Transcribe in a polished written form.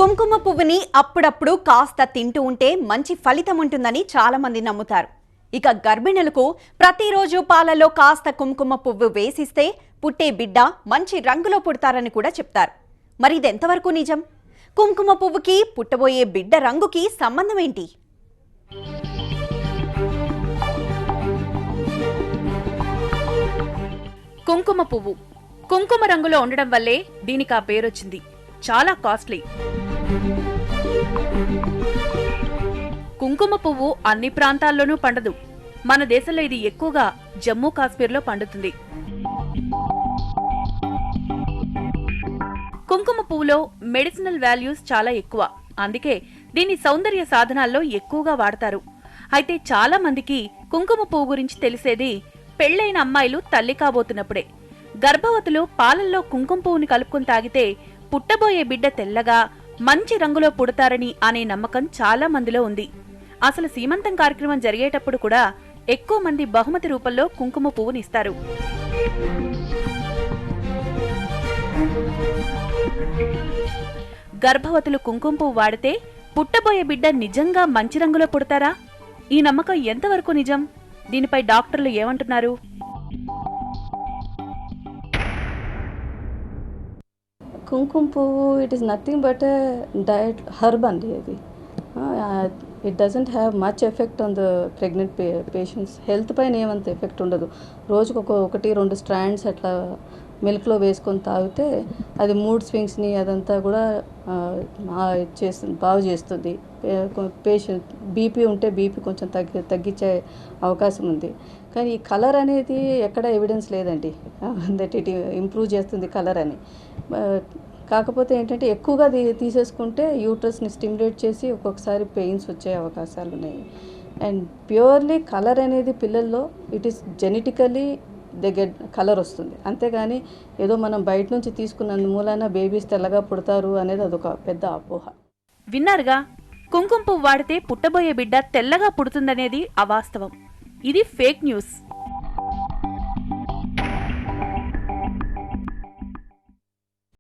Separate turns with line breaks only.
కుంకుమ పువ్వుని అప్పుడప్పుడు కాస్త తింటూ ఉంటే మంచి ఫలితం ఉంటుందని చాలా మంది నమ్ముతారు. ఇక గర్భిణులకు ప్రతిరోజు పాలలో కాస్త కుంకుమ పువ్వు వేసిస్తే పుట్టే బిడ్డ మంచి రంగులో పుడతారని కూడా చెప్తారు. మరి ఇది ఎంతవరకు నిజం? కుంకుమ పువ్వుకి పుట్టబోయే బిడ్డ రంగుకి సంబంధం ఏంటి?
కుంకుమ పువ్వు కుంకుమ రంగులో ఉండడం వల్లే దీనికి ఆ పేరొచ్చింది. చాలా కాస్ట్లీ. కుంకుమ పువ్వు అన్ని ప్రాంతాల్లోనూ పండదు. మన దేశంలో ఇది ఎక్కువగా జమ్మూ కాశ్మీర్లో పండుతుంది. కుంకుమ పువ్వులో మెడిసినల్ వాల్యూస్ చాలా ఎక్కువ. అందుకే దీన్ని సౌందర్య సాధనాల్లో ఎక్కువగా వాడతారు. అయితే చాలా మందికి కుంకుమ పువ్వు గురించి తెలిసేది పెళ్లైన అమ్మాయిలు తల్లి కాబోతున్నప్పుడే. గర్భవతులు పాలల్లో కుంకుమ పువ్వుని కలుపుకుని తాగితే పుట్టబోయే బిడ్డ తెల్లగా మంచి రంగులో పుడతారని అనే నమ్మకం చాలా మందిలో ఉంది. అసలు సీమంతం కార్యక్రమం జరిగేటప్పుడు కూడా ఎక్కువ మంది బహుమతి రూపంలో కుంకుమ పువ్వునిస్తారు. గర్భవతులు కుంకుమ పువ్వు వాడితే పుట్టబోయే బిడ్డ నిజంగా మంచి రంగులో పుడతారా? ఈ నమ్మకం ఎంతవరకు నిజం? దీనిపై డాక్టర్లు ఏమంటున్నారు?
కుంకుమ పువ్వు it is nothing but diet herb అండి. అది it doesn't have much effect on the pregnant patients. Health పైన ఏమంత ఎఫెక్ట్ ఉండదు. రోజుకు ఒకటి రెండు స్ట్రాండ్స్ అట్లా మిల్క్లో వేసుకొని తాగితే అది మూడ్ స్వింగ్స్ని అదంతా కూడా బాగు చేస్తుంది. పేషెంట్ బీపీ ఉంటే బీపీ కొంచెం తగ్గించే అవకాశం ఉంది. కానీ ఈ కలర్ అనేది ఎక్కడ ఎవిడెన్స్ లేదండి దట్ ఇట్ ఇంప్రూవ్ చేస్తుంది కలర్ అని. కాకపోతే ఏంటంటే ఎక్కువగా తీసేసుకుంటే యూట్రస్ని స్టిమ్యులేట్ చేసి ఒక్కొక్కసారి పెయిన్స్ వచ్చే అవకాశాలు ఉన్నాయి. అండ్ ప్యూర్లీ కలర్ అనేది పిల్లల్లో ఇట్ ఈస్ జెనెటికలీ కలర్ వస్తుంది. అంతేగాని ఏదో మనం బయట నుంచి తీసుకున్నందు మూలాన బేబీస్ తెల్లగా పుడతారు అనేది అదొక పెద్ద అపోహ.
విన్నారుగా, కుంకుమ పువ్వు వాడితే పుట్టబోయే బిడ్డ తెల్లగా పుడుతుందనేది అవాస్తవం. ఇది ఫేక్ న్యూస్.